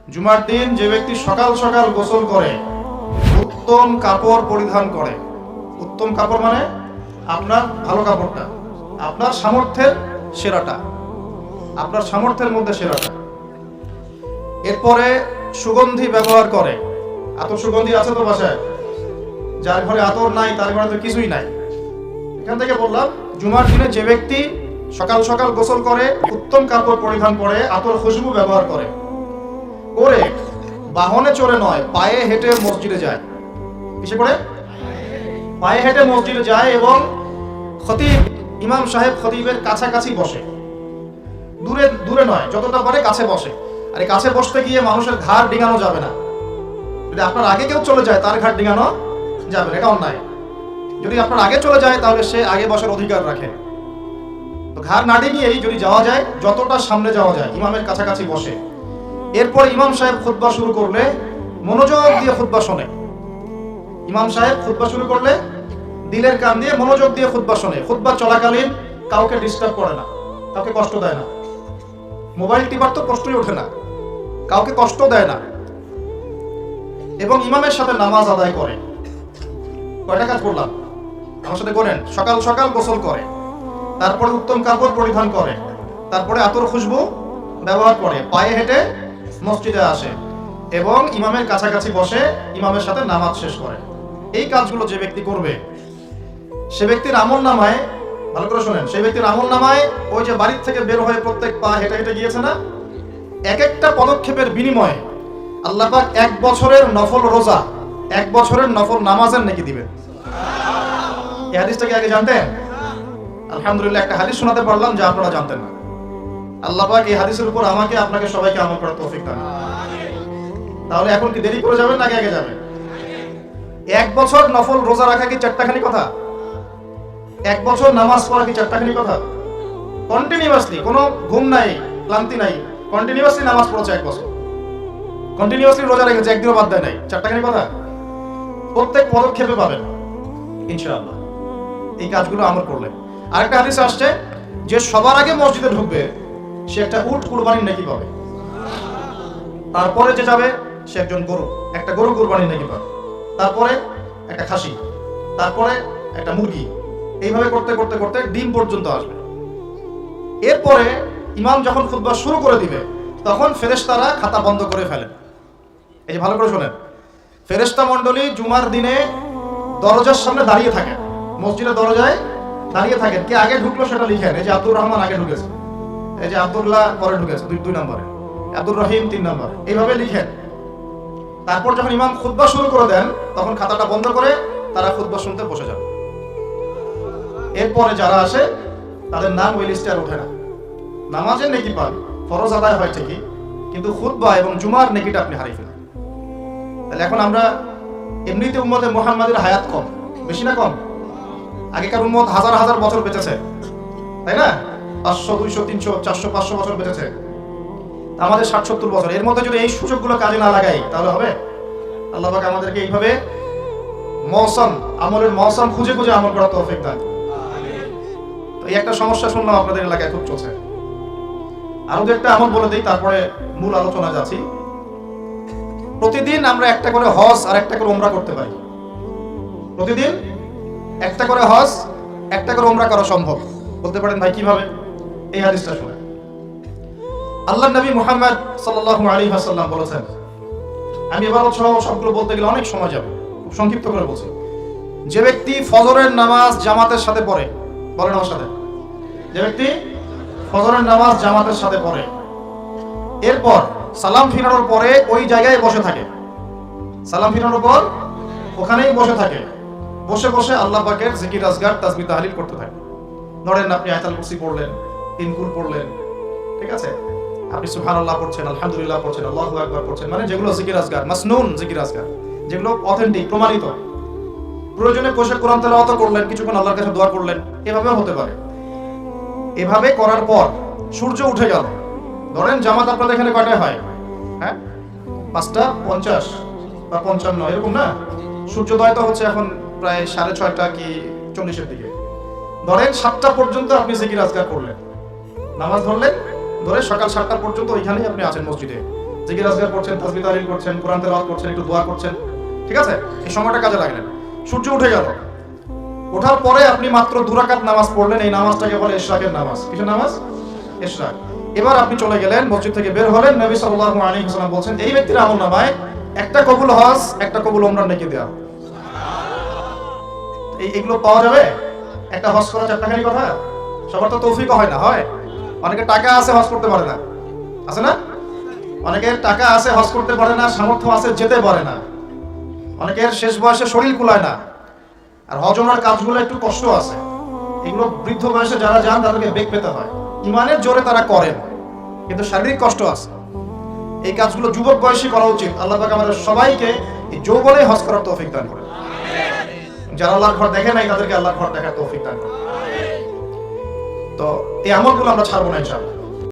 জুমার দিন যে ব্যক্তি সকাল সকাল গোসল করে, উত্তম কাপড় পরিধান করে, উত্তম কাপড় মানে আপনার ভালো কাপড়টা, আপনার সামর্থ্যের সেরাটা, আপনার সামর্থ্যের মধ্যে সেরাটা। এরপরে সুগন্ধি ব্যবহার করে। আতর সুগন্ধি আছে তো বাসায়? যার ঘরে আতর নাই তার ঘরে তো কিছুই নাই। এখান থেকে বললাম, জুমার দিনে যে ব্যক্তি সকাল সকাল গোসল করে, উত্তম কাপড় পরিধান করে, আতর খুশবু ব্যবহার করে, বাহনে চড়ে নয়, পায়ে হেঁটে মসজিদে যায়। কিসে করে? পায়ে হেঁটে মসজিদে যায় এবং খতিব, ইমাম সাহেব খতিবের কাছাকাছি বসে। দূরে দূরে নয়, যতটা পারে কাছে বসে। আর এই কাছে বসতে গিয়ে মানুষের ঘাড় ডিঙানো যাবে না। যদি আপনার আগে কেউ চলে যায় তার ঘাড় ডিঙানো যাবে না, এটা অন্যায়। যদি আপনার আগে চলে যায় তাহলে সে আগে বসার অধিকার রাখে। তো ঘাড় না ডিঙিয়েই যদি যাওয়া যায়, যতটা সামনে যাওয়া যায়, ইমামের কাছাকাছি বসে। এরপর ইমাম সাহেব খুতবা শুরু করলে মনোযোগ দিয়ে খুতবা শোনে। ইমাম সাহেব খুতবা শুরু করলে দিলের কান দিয়ে মনোযোগ দিয়ে খুতবা শোনে। খুতবা চলাকালীন কাউকে ডিস্টার্ব করে না, কাউকে কষ্ট দেয় না। মোবাইল টিপার তো প্রশ্নই ওঠে না, কাউকে কষ্ট দেয় না। এবং ইমামের সাথে নামাজ আদায় করে। কয়টা কাজ করলাম? আমার সাথে করেন। সকাল সকাল গোসল করে, তারপরে উত্তম কাপড় পরিধান করে, তারপরে আতর খুশবু ব্যবহার করে, পায়ে হেঁটে মসজিদে আসে এবং ইমামের কাছাকাছি বসে ইমামের সাথে নামাজ শেষ করে। এই কাজগুলো যে ব্যক্তি করবে, সে ব্যক্তির আমল নামায়, ভালো করে শোনেন, সেই ব্যক্তির আমল নামায় ওই যে বাড়ির থেকে বের হয়ে প্রত্যেক পা হেঁটে হেঁটে গিয়েছে না, এক একটা পদক্ষেপের বিনিময়ে আল্লাহ পাক 1 বছরের নফল রোজা, 1 বছরের নফল নামাজের নেকি দিবেন। এই হাদিসটা কি আগে জানতেন? আলহামদুলিল্লাহ, একটা হাদিস শোনাতে পারলাম যা আপনারা জানতেন না। আল্লাহ পাক এই হাদিসের উপর আমাকে আপনাকে সবাইকে আমল করার তৌফিক দান। তাহলে এখন কি দেরি করে যাবেন নাকি আগে যাবেন? 1 বছর নফল রোজা রাখা কি চারটাখানি কথা? 1 বছর নামাজ পড়া কি চারটাখানি কথা? কন্টিনিউয়াসলি, কোনো ঘুম নাই, ক্লান্তি নাই, কন্টিনিউয়াসলি নামাজ পড়ছে 1 বছর, কন্টিনিউয়াসলি রোজা রেখেছে, একদিনও বাদ দেয় নাই, চারটাখানি কথা? প্রত্যেক পদক্ষেপে পাবেন ইনশাআল্লাহ এই কাজগুলো আমল করলে। আরেকটা হাদিসে আসছে যে সবার আগে মসজিদে ঢুকবে সে একটা উট কুরবানির নেকি পাবে। তারপরে যে যাবে সে একজন গরু, একটা গরু কুরবানির নেকি পাবে। তারপরে একটা খাসি, তারপরে একটা মুরগি, এইভাবে করতে করতে করতে ডিম পর্যন্ত আসবে। এরপরে ইমাম যখন খুতবা শুরু করে দিবে তখন ফেরেশতারা খাতা বন্ধ করে ফেলেন। এই যে ভালো করে শোনেন, ফেরেশতা মণ্ডলী জুমার দিনে দরজার সামনে দাঁড়িয়ে থাকেন, মসজিদের দরজায় দাঁড়িয়ে থাকেন। কে আগে ঢুকলো সেটা লিখেন। এই যে আব্দুর রহমান আগে ঢুকেছে, এই যে আব্দুল্লাহ পরে ঢুকেছে 2 নম্বরে, আব্দুর রহিম 3 নম্বরে, এইভাবে লিখেন। তারপর যখন ইমাম খুতবা শুরু করে দেন তখন খাতাটা বন্ধ করে তারা খুতবা শুনতে বসে যান। এরপরে যারা আসে তাদের নাম ওই লিস্টে আর ওঠে না। নামাজের নেকি পান, ফরজ আদায় হয় ঠিকই, কিন্তু খুতবা এবং জুমার নেকিটা আপনি হারিয়ে ফেলেন। তাহলে এখন আমরা এমনিতে উম্মতে মুহাম্মাদের হায়াত কম, বেশি না কম? আগেকার উম্মত হাজার হাজার বছর বেঁচেছে, তাই না? 500, 200, 300, 400, 500 বছর বেঁচেছে। আমাদের 60-70 বছর। এর মধ্যে যদি এই সুযোগগুলো কাজে না লাগাই তাহলে হবে? আল্লাহ পাক আমাদেরকে এইভাবে মৌসুম, আমলের মৌসুম খুঁজে খুঁজে আমল করার তৌফিক দান। তো এই একটা সমস্যা শুনলাম আপনাদের এলাকায় খুব চলছে। আরো একটা আমল বলে দিই, তারপরে মূল আলোচনা যাচ্ছি। প্রতিদিন আমরা একটা করে হজ আর একটা করে উমরা করতে পারি। প্রতিদিন একটা করে হজ, একটা করে উমরা করা সম্ভব। বলতে পারেন ভাই কিভাবে? এই হাদিসটা শুনে আল্লাহর নবী মুহাম্মদ সাল্লাল্লাহু আলাইহি ওয়াসাল্লাম বলেছেন, আমি এবার সবগুলো বলতে গেলে অনেক সময় যাবে, খুব সংক্ষিপ্ত করে বলছি। যে ব্যক্তি ফজরের নামাজ জামাতের সাথে পড়ে, বলেন আমার সাথে, যে ব্যক্তি ফজরের নামাজ জামাতের সাথে পড়ে, এরপর সালাম ফিরানোর পরে ওই জায়গায় বসে থাকে, সালাম ফিরানোর পর ওখানেই বসে থাকে, বসে বসে আল্লাহ পাকের জিকির আজগার তাসবিহ তাহলিল করতে থাকে। ধরেন আপনি আয়াতুল কুরসি পড়লেন, তিনকুর পড়লেন, ঠিক আছে, আপনি সুবহানাল্লাহ পড়ছেন, আলহামদুলিল্লাহ পড়ছেন, আল্লাহু আকবার পড়ছেন, মানে যেগুলো জিকির আজগার, মাসনুন জিকির আজগার, যেগুলো অথেন্টিক, প্রমাণিত। প্রয়োজনে বসে কোরআন তেলাওয়াত করলেন, কিছুক্ষণ আল্লাহর কাছে দোয়া করলেন, এভাবেও হতে পারে। এভাবে করার পর সূর্য উঠে গেল। ধরেন জামাত আপনাদের এখানে কয়টায় হয়? হ্যাঁ, 5:50 বা 55 এরকম না? সূর্যোদয় তো হচ্ছে এখন প্রায় 6:30 কি 40-এর দিকে। ধরেন 7টা পর্যন্ত আপনি জিকির আজকার করলেন, নামাজ ধরলেন, ধরে সকাল 7টা পর্যন্ত ওইখানেই আপনি আছেন মসজিদে। জিকির আজকার করছেন, তাসবিহ তাহলিল করছেন, কোরআন তেলাওয়াত করছেন, একটু দোয়া করছেন, ঠিক আছে? এই সময়টা কাজে লাগলেন। সূর্য উঠে গেল, ওঠার পরে আপনি মাত্র 2 রাকাত নামাজ পড়লেন, এই নামাজটাকে বলে ইশরাকের নামাজ। কিসের নামাজ? ইশরাক। এবার আপনি চলে গেলেন, মসজিদ থেকে বের হলেন, নবী সাল্লাল্লাহু আলাইহি ওয়াসাল্লাম বলছেন এই ব্যক্তির আমলনামায় একটা কবুল হজ, একটা কবুল উমরার নেকি দেওয়া। এইগুলো পাওয়া যাবে? একটা হজ করা চারটাখানি কথা? সবার তো তৌফিক হয় না, হয়? অনেকের টাকা আছে, হজ করতে পারে না, আছে না? অনেকের টাকা আছে, হজ করতে পারে না, সামর্থ্য আছে, যেতে পারে না। অনেকের শেষ বয়সে শরীর কুলায় না, আর হজ ওমরার কাজগুলো একটু কষ্ট আছে। এগুলো বৃদ্ধ বয়সে যারা যান তাদেরকে বেগ পেতে হয়। ইমানের জোরে তারা করেন, কিন্তু শারীরিক কষ্ট আছে। এই কাজগুলো যুবক বয়সী করা উচিত। আল্লাহ পাক আমাদের সবাইকে এই যৌবনে হজ করার তৌফিক দান করেন। যারা আল্লাহর ঘর দেখে নাই তাদেরকে আল্লাহর ঘর দেখার তৌফিক দান করেন। তো এই আমলগুলো আমরা ছাড়বো না ইনশাআল্লাহ।